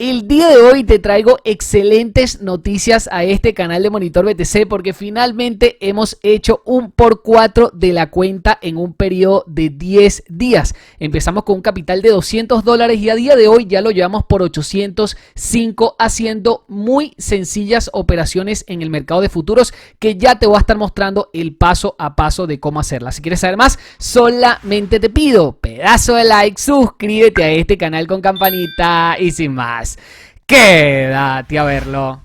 El día de hoy te traigo excelentes noticias a este canal de Monitor BTC porque finalmente hemos hecho un por 4 de la cuenta en un periodo de 10 días. Empezamos con un capital de $200 y a día de hoy ya lo llevamos por 805 haciendo muy sencillas operaciones en el mercado de futuros que ya te voy a estar mostrando el paso a paso de cómo hacerlas. Si quieres saber más, solamente te pido pedazo de like, suscríbete a este canal con campanita y sin más. Quédate a verlo.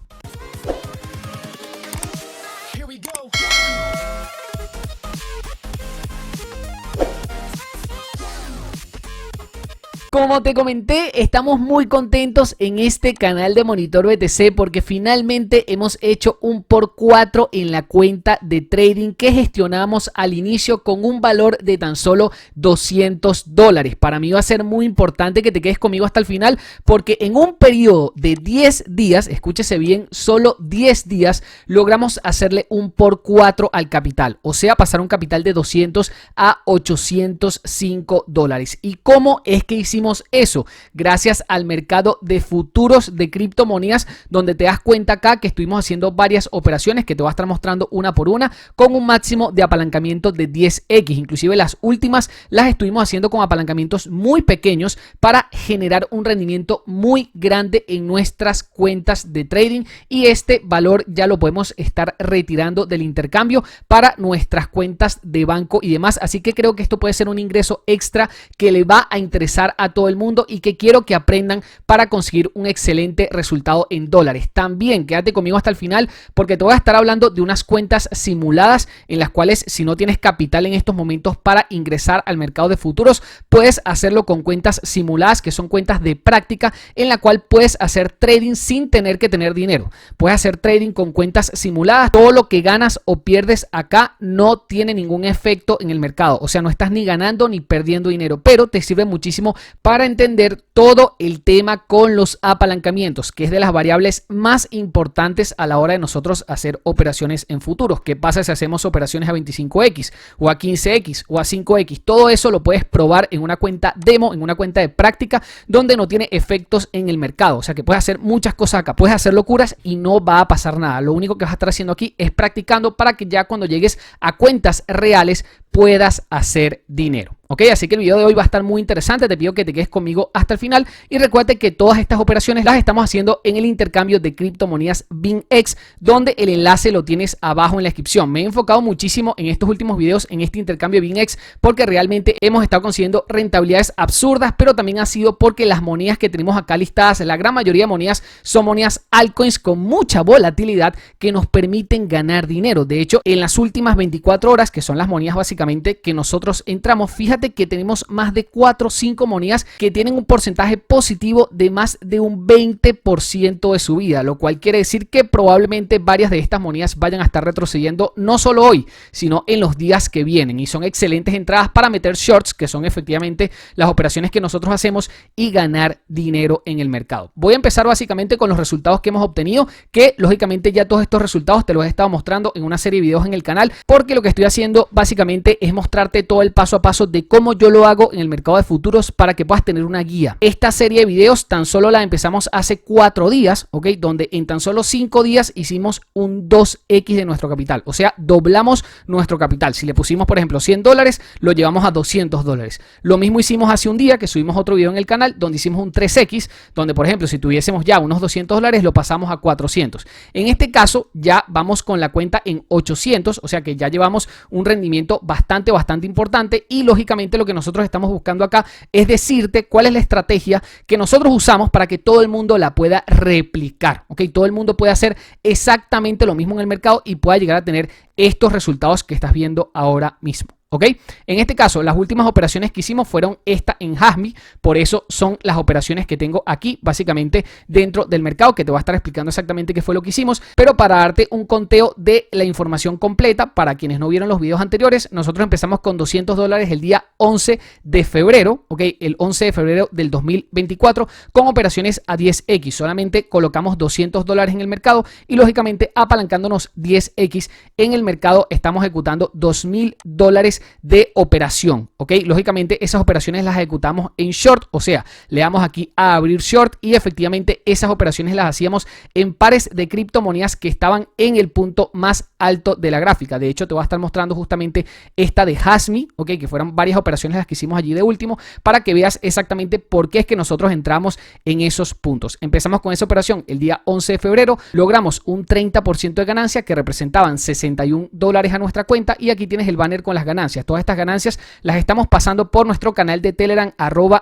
Como te comenté, estamos muy contentos en este canal de Monitor BTC porque finalmente hemos hecho un por 4 en la cuenta de trading que gestionamos al inicio con un valor de tan solo $200. Para mí va a ser muy importante que te quedes conmigo hasta el final porque en un periodo de 10 días, escúchese bien, solo 10 días, logramos hacerle un por 4 al capital. O sea, pasar un capital de 200 a $805. ¿Y cómo es que hicimos eso? Gracias al mercado de futuros de criptomonedas, donde te das cuenta acá que estuvimos haciendo varias operaciones que te voy a estar mostrando una por una con un máximo de apalancamiento de 10x. Inclusive las últimas las estuvimos haciendo con apalancamientos muy pequeños para generar un rendimiento muy grande en nuestras cuentas de trading y este valor ya lo podemos estar retirando del intercambio para nuestras cuentas de banco y demás. Así que creo que esto puede ser un ingreso extra que le va a interesar a todo el mundo y que quiero que aprendan para conseguir un excelente resultado en dólares. También quédate conmigo hasta el final porque te voy a estar hablando de unas cuentas simuladas en las cuales si no tienes capital en estos momentos para ingresar al mercado de futuros, puedes hacerlo con cuentas simuladas que son cuentas de práctica en la cual puedes hacer trading sin tener que tener dinero. Puedes hacer trading con cuentas simuladas. Todo lo que ganas o pierdes acá no tiene ningún efecto en el mercado. O sea, no estás ni ganando ni perdiendo dinero, pero te sirve muchísimo para entender todo el tema con los apalancamientos, que es de las variables más importantes a la hora de nosotros hacer operaciones en futuros. ¿Qué pasa si hacemos operaciones a 25x o a 15x o a 5x? Todo eso lo puedes probar en una cuenta demo, en una cuenta de práctica donde no tiene efectos en el mercado. O sea que puedes hacer muchas cosas acá, puedes hacer locuras y no va a pasar nada. Lo único que vas a estar haciendo aquí es practicando para que ya cuando llegues a cuentas reales puedas hacer dinero. Ok, así que el video de hoy va a estar muy interesante. Te pido que te quedes conmigo hasta el final y recuerde que todas estas operaciones las estamos haciendo en el intercambio de criptomonedas BingX, donde el enlace lo tienes abajo en la descripción. Me he enfocado muchísimo en estos últimos videos en este intercambio de BingX porque realmente hemos estado consiguiendo rentabilidades absurdas, pero también ha sido porque las monedas que tenemos acá listadas, la gran mayoría de monedas son monedas altcoins con mucha volatilidad que nos permiten ganar dinero. De hecho, en las últimas 24 horas, que son las monedas básicamente que nosotros entramos, fíjate que tenemos más de 4 o 5 monedas que tienen un porcentaje positivo de más de un 20% de subida, lo cual quiere decir que probablemente varias de estas monedas vayan a estar retrocediendo no solo hoy, sino en los días que vienen y son excelentes entradas para meter shorts, que son efectivamente las operaciones que nosotros hacemos y ganar dinero en el mercado. Voy a empezar básicamente con los resultados que hemos obtenido, que lógicamente ya todos estos resultados te los he estado mostrando en una serie de videos en el canal, porque lo que estoy haciendo básicamente es mostrarte todo el paso a paso de cómo yo lo hago en el mercado de futuros para que puedas tener una guía. Esta serie de videos tan solo la empezamos hace 4 días, ¿ok? Donde en tan solo 5 días hicimos un 2x de nuestro capital. O sea, doblamos nuestro capital. Si le pusimos, por ejemplo, $100, lo llevamos a $200. Lo mismo hicimos hace un día que subimos otro video en el canal donde hicimos un 3x, donde, por ejemplo, si tuviésemos ya unos $200, lo pasamos a 400. En este caso, ya vamos con la cuenta en 800, o sea que ya llevamos un rendimiento bastante importante y lógicamente lo que nosotros estamos buscando acá es decirte cuál es la estrategia que nosotros usamos para que todo el mundo la pueda replicar, ¿ok? Todo el mundo puede hacer exactamente lo mismo en el mercado y pueda llegar a tener estos resultados que estás viendo ahora mismo. ¿Ok? En este caso, las últimas operaciones que hicimos fueron esta en Hasmi, por eso son las operaciones que tengo aquí, básicamente dentro del mercado, que te voy a estar explicando exactamente qué fue lo que hicimos, pero para darte un conteo de la información completa, para quienes no vieron los videos anteriores, nosotros empezamos con $200 el día 11 de febrero, ¿ok? El 11 de febrero del 2024, con operaciones a 10x, solamente colocamos $200 en el mercado y lógicamente apalancándonos 10x en el mercado, estamos ejecutando $2,000 pares de operación, ¿ok? Lógicamente esas operaciones las ejecutamos en short, o sea, le damos aquí a abrir short y efectivamente esas operaciones las hacíamos en pares de criptomonedas que estaban en el punto más alto de la gráfica. De hecho, te voy a estar mostrando justamente esta de Hasmi, ¿ok? Que fueron varias operaciones las que hicimos allí de último para que veas exactamente por qué es que nosotros entramos en esos puntos. Empezamos con esa operación el día 11 de febrero, logramos un 30% de ganancia que representaban $61 a nuestra cuenta y aquí tienes el banner con las ganancias. Todas estas ganancias las estamos pasando por nuestro canal de Telegram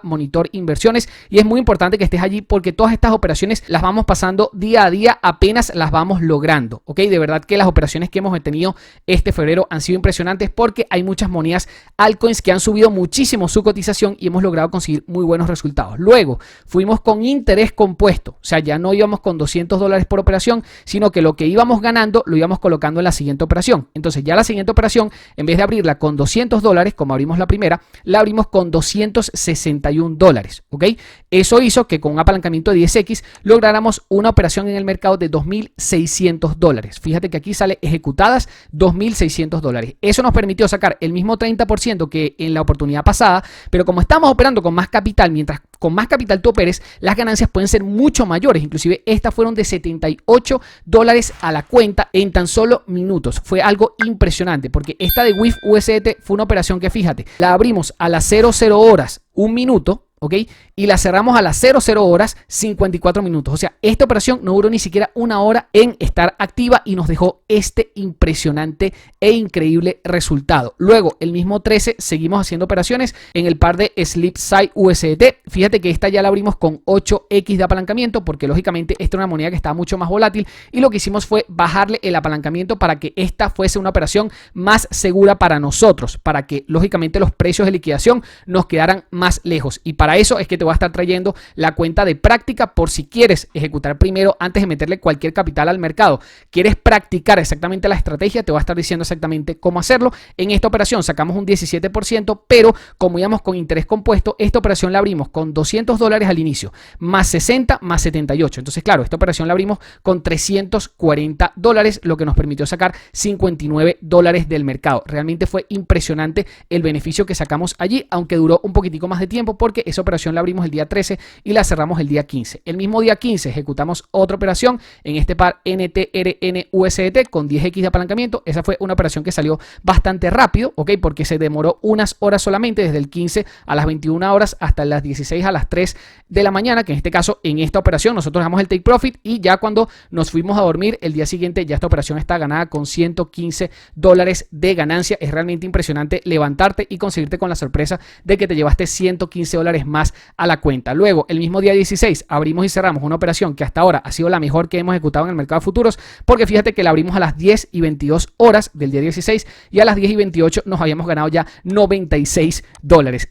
@monitorinversiones y es muy importante que estés allí porque todas estas operaciones las vamos pasando día a día, apenas las vamos logrando, ¿ok? De verdad que las operaciones que hemos tenido este febrero han sido impresionantes porque hay muchas monedas altcoins que han subido muchísimo su cotización y hemos logrado conseguir muy buenos resultados. Luego fuimos con interés compuesto, o sea, ya no íbamos con $200 por operación, sino que lo que íbamos ganando lo íbamos colocando en la siguiente operación. Entonces ya la siguiente operación, en vez de abrirla con $200, como abrimos la primera, la abrimos con $261, ¿ok? Eso hizo que con un apalancamiento de 10x lográramos una operación en el mercado de $2.600. Fíjate que aquí sale ejecutadas $2.600. Eso nos permitió sacar el mismo 30% que en la oportunidad pasada, pero como estamos operando con más capital, mientras con más capital tú operes, las ganancias pueden ser mucho mayores. Inclusive estas fueron de $78 a la cuenta en tan solo minutos. Fue algo impresionante porque esta de WIF USDT fue una operación que, fíjate, la abrimos a las 00 horas, un minuto, ¿ok? Y la cerramos a las 00 horas 54 minutos. O sea, esta operación no duró ni siquiera una hora en estar activa y nos dejó este impresionante e increíble resultado. Luego, el mismo 13, seguimos haciendo operaciones en el par de SleepSide USDT. Fíjate que esta ya la abrimos con 8x de apalancamiento porque lógicamente esta es una moneda que está mucho más volátil y lo que hicimos fue bajarle el apalancamiento para que esta fuese una operación más segura para nosotros, para que lógicamente los precios de liquidación nos quedaran más lejos. Y para eso es que te voy a estar trayendo la cuenta de práctica por si quieres ejecutar primero antes de meterle cualquier capital al mercado. Quieres practicar exactamente la estrategia, te voy a estar diciendo exactamente cómo hacerlo. En esta operación sacamos un 17%, pero como íbamos con interés compuesto, esta operación la abrimos con $200 al inicio, más 60, más 78. Entonces, claro, esta operación la abrimos con $340, lo que nos permitió sacar $59 del mercado. Realmente fue impresionante el beneficio que sacamos allí, aunque duró un poquitico más de tiempo porque esa operación la abrimos el día 13 y la cerramos el día 15. El mismo día 15 ejecutamos otra operación en este par NTRN USDT con 10x de apalancamiento. Esa fue una operación que salió bastante rápido, ¿ok? Porque se demoró unas horas solamente, desde el 15 a las 21 horas hasta las 16 a las 3 de la mañana, que en este caso, en esta operación, nosotros damos el take profit y ya cuando nos fuimos a dormir el día siguiente, ya esta operación está ganada con $115 de ganancia. Es realmente impresionante levantarte y conseguirte con la sorpresa de que te llevaste $115 más a la cuenta. Luego, el mismo día 16, abrimos y cerramos una operación que hasta ahora ha sido la mejor que hemos ejecutado en el mercado de futuros, porque fíjate que la abrimos a las 10 y 22 horas del día 16 y a las 10 y 28 nos habíamos ganado ya $96.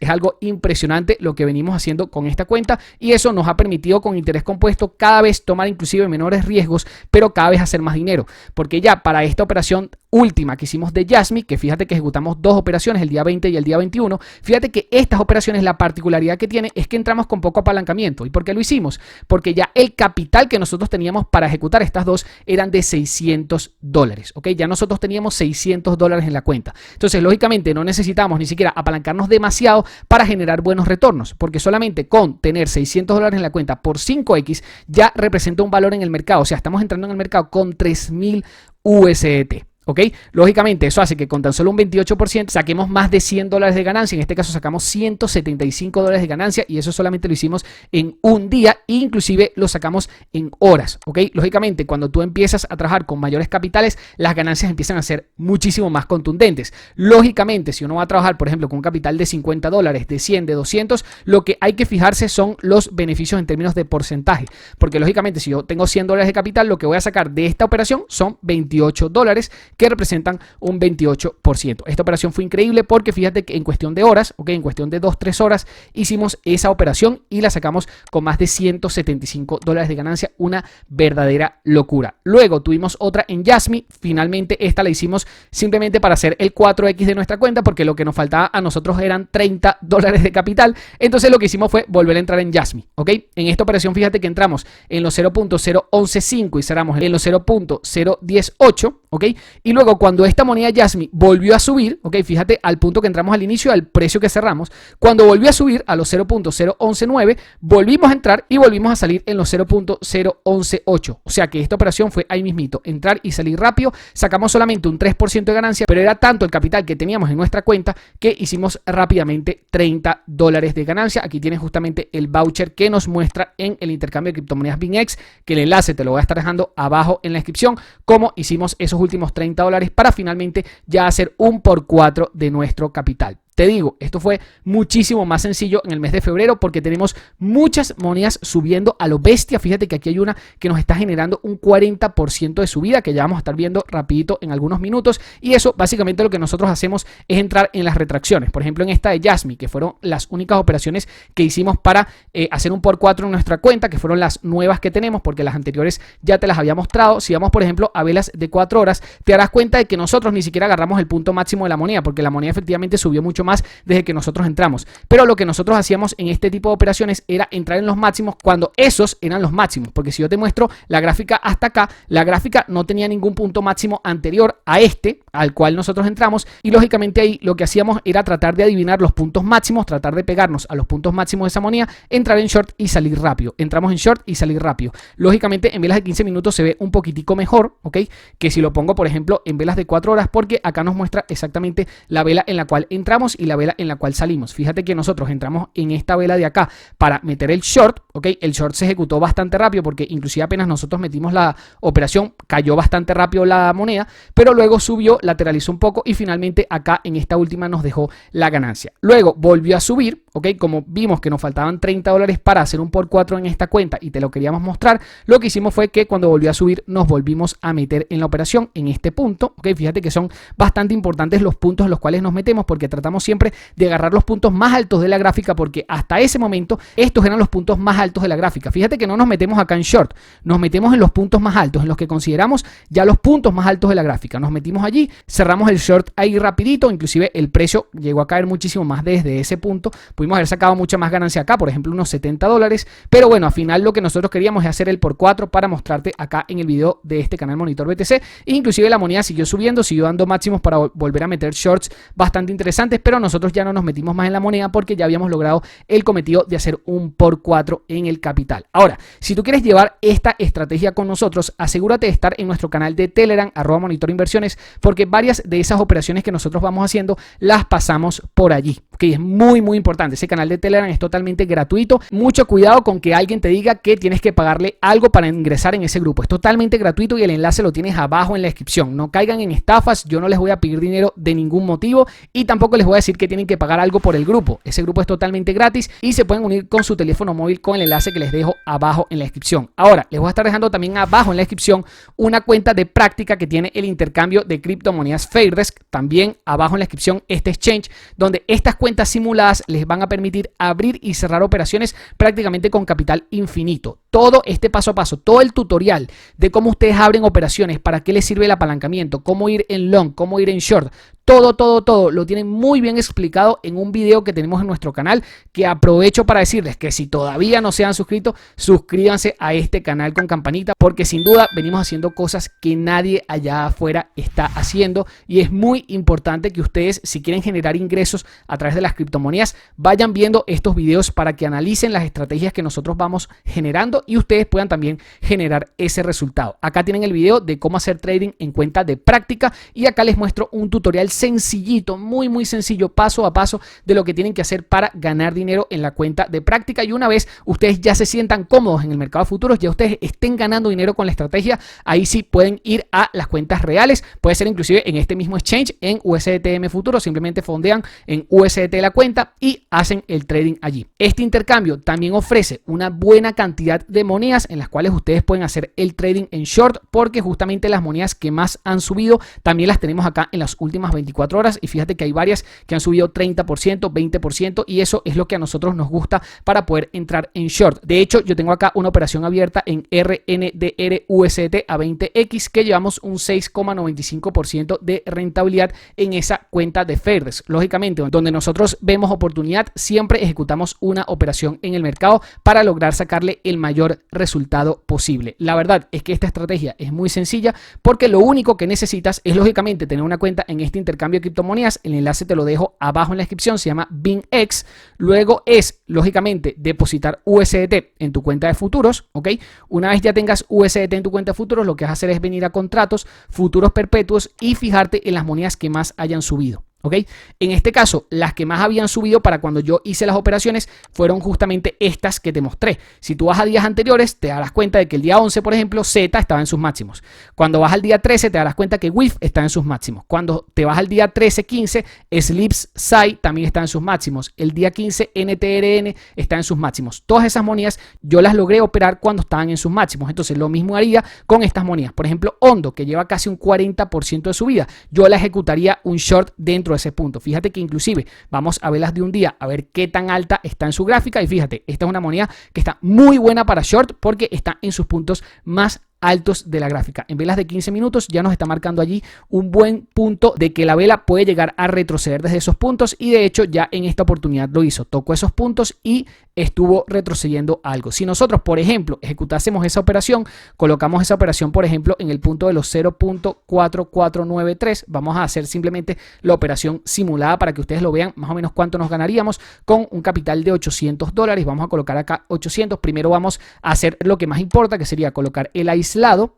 Es algo impresionante lo que venimos haciendo con esta cuenta y eso nos ha permitido con interés compuesto cada vez tomar inclusive menores riesgos, pero cada vez hacer más dinero, porque ya para esta operación última que hicimos de Jasmy, que fíjate que ejecutamos dos operaciones el día 20 y el día 21, fíjate que estas operaciones, la particularidad que tiene es que entramos con poco apalancamiento. ¿Y por qué lo hicimos? Porque ya el capital que nosotros teníamos para ejecutar estas dos eran de $600, ¿ok? Ya nosotros teníamos $600 en la cuenta. Entonces, lógicamente, no necesitamos ni siquiera apalancarnos demasiado para generar buenos retornos, porque solamente con tener $600 en la cuenta por 5x ya representa un valor en el mercado. O sea, estamos entrando en el mercado con 3.000 USDT. ¿Ok? Lógicamente eso hace que con tan solo un 28% saquemos más de $100 de ganancia. En este caso sacamos $175 de ganancia y eso solamente lo hicimos en un día e inclusive lo sacamos en horas. ¿Ok? Lógicamente cuando tú empiezas a trabajar con mayores capitales, las ganancias empiezan a ser muchísimo más contundentes. Lógicamente, si uno va a trabajar, por ejemplo, con un capital de $50, de 100, de 200, lo que hay que fijarse son los beneficios en términos de porcentaje. Porque lógicamente si yo tengo $100 de capital, lo que voy a sacar de esta operación son $28 que representan un 28%. Esta operación fue increíble porque fíjate que en cuestión de horas, en cuestión de 2-3 horas, hicimos esa operación y la sacamos con más de $175 de ganancia, una verdadera locura. Luego tuvimos otra en Jasmy, finalmente esta la hicimos simplemente para hacer el 4x de nuestra cuenta porque lo que nos faltaba a nosotros eran $30 de capital, entonces lo que hicimos fue volver a entrar en Jasmy, ¿ok? En esta operación fíjate que entramos en los 0.0115 y cerramos en los 0.018, ¿ok? Y luego cuando esta moneda Jasmy volvió a subir, ¿ok? Fíjate al punto que entramos al inicio, al precio que cerramos, cuando volvió a subir a los 0.0119, volvimos a entrar y volvimos a salir en los 0.0118. O sea que esta operación fue ahí mismito, entrar y salir rápido, sacamos solamente un 3% de ganancia, pero era tanto el capital que teníamos en nuestra cuenta que hicimos rápidamente $30 de ganancia. Aquí tienes justamente el voucher que nos muestra en el intercambio de criptomonedas BingX, que el enlace te lo voy a estar dejando abajo en la descripción, cómo hicimos esos últimos $30 para finalmente ya hacer un por 4 de nuestro capital. Te digo, esto fue muchísimo más sencillo en el mes de febrero porque tenemos muchas monedas subiendo a lo bestia. Fíjate que aquí hay una que nos está generando un 40% de subida, que ya vamos a estar viendo rapidito en algunos minutos. Y eso básicamente lo que nosotros hacemos es entrar en las retracciones. Por ejemplo, en esta de Jasmy, que fueron las únicas operaciones que hicimos para hacer un por 4 en nuestra cuenta, que fueron las nuevas que tenemos porque las anteriores ya te las había mostrado. Si vamos, por ejemplo, a velas de 4 horas, te darás cuenta de que nosotros ni siquiera agarramos el punto máximo de la moneda, porque la moneda efectivamente subió mucho más desde que nosotros entramos, pero lo que nosotros hacíamos en este tipo de operaciones era entrar en los máximos cuando esos eran los máximos, porque si yo te muestro la gráfica hasta acá, la gráfica no tenía ningún punto máximo anterior a este al cual nosotros entramos, y lógicamente ahí lo que hacíamos era tratar de adivinar los puntos máximos, tratar de pegarnos a los puntos máximos de esa moneda, entrar en short y salir rápido. Entramos en short y salir rápido. Lógicamente en velas de 15 minutos se ve un poquitico mejor, ¿ok? Que si lo pongo por ejemplo en velas de 4 horas, porque acá nos muestra exactamente la vela en la cual entramos y la vela en la cual salimos. Fíjate que nosotros entramos en esta vela de acá para meter el short, ¿ok? El short se ejecutó bastante rápido porque inclusive apenas nosotros metimos la operación, cayó bastante rápido la moneda, pero luego subió, lateralizó un poco y finalmente acá en esta última nos dejó la ganancia. Luego volvió a subir, ¿ok? Como vimos que nos faltaban $30 para hacer un por 4 en esta cuenta y te lo queríamos mostrar, lo que hicimos fue que cuando volvió a subir nos volvimos a meter en la operación en este punto, ¿ok? Fíjate que son bastante importantes los puntos en los cuales nos metemos porque tratamos siempre de agarrar los puntos más altos de la gráfica, porque hasta ese momento estos eran los puntos más altos de la gráfica. Fíjate que no nos metemos acá en short, nos metemos en los puntos más altos, en los que consideramos ya los puntos más altos de la gráfica. Nos metimos allí, cerramos el short ahí rapidito, inclusive el precio llegó a caer muchísimo más desde ese punto, pudimos haber sacado mucha más ganancia acá, por ejemplo unos $70, pero bueno, al final lo que nosotros queríamos es hacer el por 4 para mostrarte acá en el video de este canal Monitor BTC, e inclusive la moneda siguió subiendo, siguió dando máximos para volver a meter shorts bastante interesantes, pero nosotros ya no nos metimos más en la moneda porque ya habíamos logrado el cometido de hacer un por 4 en el capital. Ahora, si tú quieres llevar esta estrategia con nosotros, asegúrate de estar en nuestro canal de Telegram, @monitorinversiones, porque varias de esas operaciones que nosotros vamos haciendo las pasamos por allí, que es muy importante. Ese canal de Telegram es totalmente gratuito. Mucho cuidado con que alguien te diga que tienes que pagarle algo para ingresar en ese grupo. Es totalmente gratuito y el enlace lo tienes abajo en la descripción. No caigan en estafas, yo no les voy a pedir dinero de ningún motivo y tampoco les voy a decir que tienen que pagar algo por el grupo. Ese grupo es totalmente gratis y se pueden unir con su teléfono móvil con el enlace que les dejo abajo en la descripción. Ahora, les voy a estar dejando también abajo en la descripción una cuenta de práctica que tiene el intercambio de criptomonedas Fairdesk. También abajo en la descripción este exchange, donde estas cuentas simuladas les van a permitir abrir y cerrar operaciones prácticamente con capital infinito. Todo este paso a paso, todo el tutorial de cómo ustedes abren operaciones, para qué les sirve el apalancamiento, cómo ir en long, cómo ir en short, todo lo tienen muy bien explicado en un video que tenemos en nuestro canal, que aprovecho para decirles que si todavía no se han suscrito, suscríbanse a este canal con campanita, porque sin duda venimos haciendo cosas que nadie allá afuera está haciendo y es muy importante que ustedes, si quieren generar ingresos a través de las criptomonedas, vayan viendo estos videos para que analicen las estrategias que nosotros vamos generando y ustedes puedan también generar ese resultado. Acá tienen el video de cómo hacer trading en cuenta de práctica y acá les muestro un tutorial sencillito, muy sencillo, paso a paso de lo que tienen que hacer para ganar dinero en la cuenta de práctica. Y una vez ustedes ya se sientan cómodos en el mercado de futuros, ya ustedes estén ganando dinero con la estrategia, ahí sí pueden ir a las cuentas reales. Puede ser inclusive en este mismo exchange, en USDTM Futuro, simplemente fondean en USDT la cuenta y hacen el trading allí. Este intercambio también ofrece una buena cantidad de monedas en las cuales ustedes pueden hacer el trading en short, porque justamente las monedas que más han subido también las tenemos acá en las últimas 24 24 horas y fíjate que hay varias que han subido 30%, 20% y eso es lo que a nosotros nos gusta para poder entrar en short. De hecho, yo tengo acá una operación abierta en RNDR USDT a 20X que llevamos un 6,95% de rentabilidad en esa cuenta de FairDesk. Lógicamente, donde nosotros vemos oportunidad, siempre ejecutamos una operación en el mercado para lograr sacarle el mayor resultado posible. La verdad es que esta estrategia es muy sencilla porque lo único que necesitas es lógicamente tener una cuenta en este intercambio de criptomonedas. El enlace te lo dejo abajo en la descripción, se llama BingX. Luego es lógicamente depositar USDT en tu cuenta de futuros, ¿ok? Una vez ya tengas USDT en tu cuenta de futuros, lo que vas a hacer es venir a contratos, futuros perpetuos y fijarte en las monedas que más hayan subido. ¿Ok? En este caso, las que más habían subido para cuando yo hice las operaciones fueron justamente estas que te mostré. Si tú vas a días anteriores, te darás cuenta de que el día 11, por ejemplo, Z estaba en sus máximos. Cuando vas al día 13, te darás cuenta que WIF está en sus máximos. Cuando te vas al día 13, 15, Slips SAI también está en sus máximos. El día 15, NTRN está en sus máximos. Todas esas monedas yo las logré operar cuando estaban en sus máximos. Entonces, lo mismo haría con estas monedas. Por ejemplo, Ondo, que lleva casi un 40% de subida. Yo la ejecutaría un short dentro de ese punto. Fíjate que inclusive vamos a verlas de un día a ver qué tan alta está en su gráfica y fíjate, esta es una moneda que está muy buena para short porque está en sus puntos más altos de la gráfica. En velas de 15 minutos ya nos está marcando allí un buen punto de que la vela puede llegar a retroceder desde esos puntos y de hecho ya en esta oportunidad lo hizo, tocó esos puntos y estuvo retrocediendo algo. Si nosotros, por ejemplo, ejecutásemos esa operación, colocamos esa operación, por ejemplo, en el punto de los 0.4493, vamos a hacer simplemente la operación simulada para que ustedes lo vean más o menos cuánto nos ganaríamos con un capital de $800. Vamos a colocar acá 800. Primero vamos a hacer lo que más importa, que sería colocar el aislado,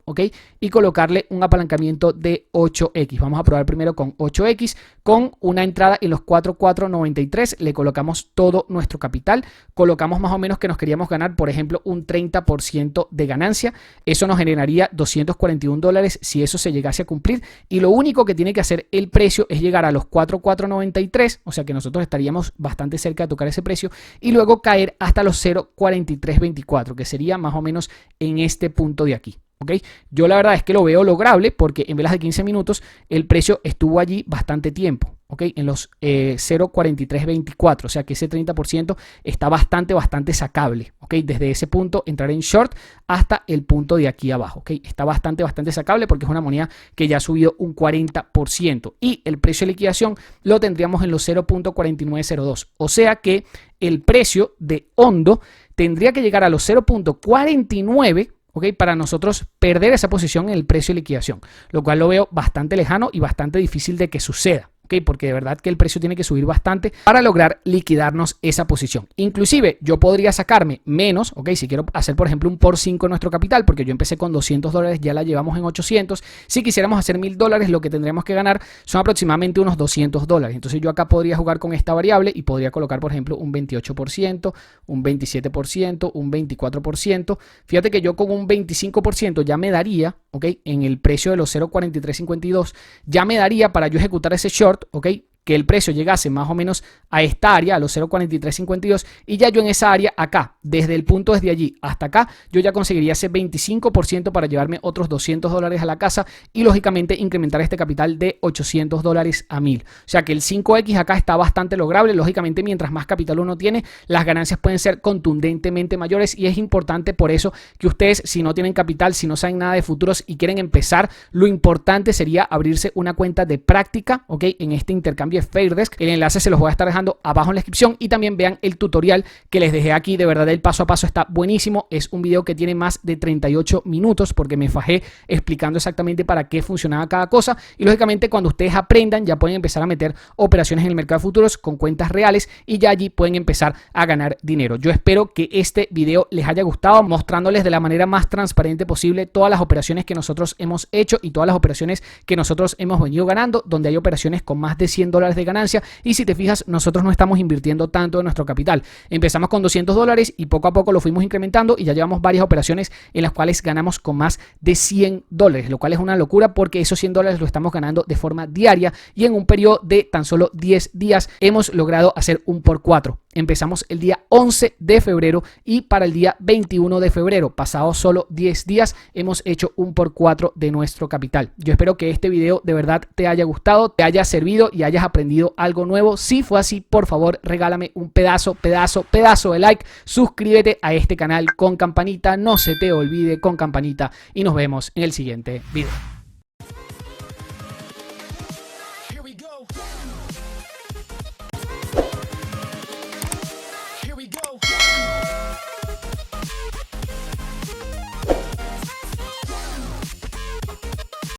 ¿ok? Y colocarle un apalancamiento de 8X. Vamos a probar primero con 8X, con una entrada en los 4.493, le colocamos todo nuestro capital, colocamos más o menos que nos queríamos ganar, por ejemplo, un 30% de ganancia. Eso nos generaría $241 si eso se llegase a cumplir. Y lo único que tiene que hacer el precio es llegar a los 4.493, o sea que nosotros estaríamos bastante cerca de tocar ese precio, y luego caer hasta los 0.4324, que sería más o menos en este punto de aquí. ¿Okay? Yo la verdad es que lo veo lograble porque en velas de 15 minutos el precio estuvo allí bastante tiempo, ¿okay? En los 0.4324, o sea que ese 30% está bastante sacable, ¿okay? Desde ese punto entrar en short hasta el punto de aquí abajo, ¿okay? Está bastante sacable porque es una moneda que ya ha subido un 40% y el precio de liquidación lo tendríamos en los 0.4902, o sea que el precio de Ondo tendría que llegar a los 0.49, ¿ok? Para nosotros perder esa posición en el precio de liquidación, lo cual lo veo bastante lejano y bastante difícil de que suceda. ¿Okay? Porque de verdad que el precio tiene que subir bastante para lograr liquidarnos esa posición. Inclusive yo podría sacarme menos, ¿ok? Si quiero hacer por ejemplo un por 5 en nuestro capital, porque yo empecé con $200, ya la llevamos en 800. Si quisiéramos hacer $1000, lo que tendríamos que ganar son aproximadamente unos $200. Entonces yo acá podría jugar con esta variable y podría colocar por ejemplo un 28%, un 27%, un 24%. Fíjate que yo con un 25% ya me daría, ¿ok? En el precio de los 0.4352 ya me daría para yo ejecutar ese short, ¿ok? Que el precio llegase más o menos a esta área, a los 0.4352, y ya yo en esa área acá, desde el punto desde allí hasta acá, yo ya conseguiría ese 25% para llevarme otros $200 a la casa y lógicamente incrementar este capital de $800 a 1000. O sea que el 5X acá está bastante lograble. Lógicamente, mientras más capital uno tiene, las ganancias pueden ser contundentemente mayores y es importante por eso que ustedes, si no tienen capital, si no saben nada de futuros y quieren empezar, lo importante sería abrirse una cuenta de práctica, ¿ok? En este intercambio de FairDesk. El enlace se los voy a estar dejando abajo en la descripción y también vean el tutorial que les dejé aquí. De verdad el paso a paso está buenísimo. Es un video que tiene más de 38 minutos porque me fajé explicando exactamente para qué funcionaba cada cosa y lógicamente cuando ustedes aprendan ya pueden empezar a meter operaciones en el mercado de futuros con cuentas reales y ya allí pueden empezar a ganar dinero. Yo espero que este video les haya gustado, mostrándoles de la manera más transparente posible todas las operaciones que nosotros hemos hecho y todas las operaciones que nosotros hemos venido ganando, donde hay operaciones con más de $100 $200 de ganancia y si te fijas, nosotros no estamos invirtiendo tanto en nuestro capital. Empezamos con $200 y poco a poco lo fuimos incrementando y ya llevamos varias operaciones en las cuales ganamos con más de $100, lo cual es una locura porque esos $100 lo estamos ganando de forma diaria y en un periodo de tan solo 10 días hemos logrado hacer un por 4. Empezamos el día 11 de febrero y para el día 21 de febrero, pasados solo 10 días, hemos hecho un por 4 de nuestro capital. Yo espero que este video de verdad te haya gustado, te haya servido y hayas aprendido algo nuevo. Si fue así, por favor, regálame un pedazo de like, suscríbete a este canal con campanita, no se te olvide con campanita y nos vemos en el siguiente video.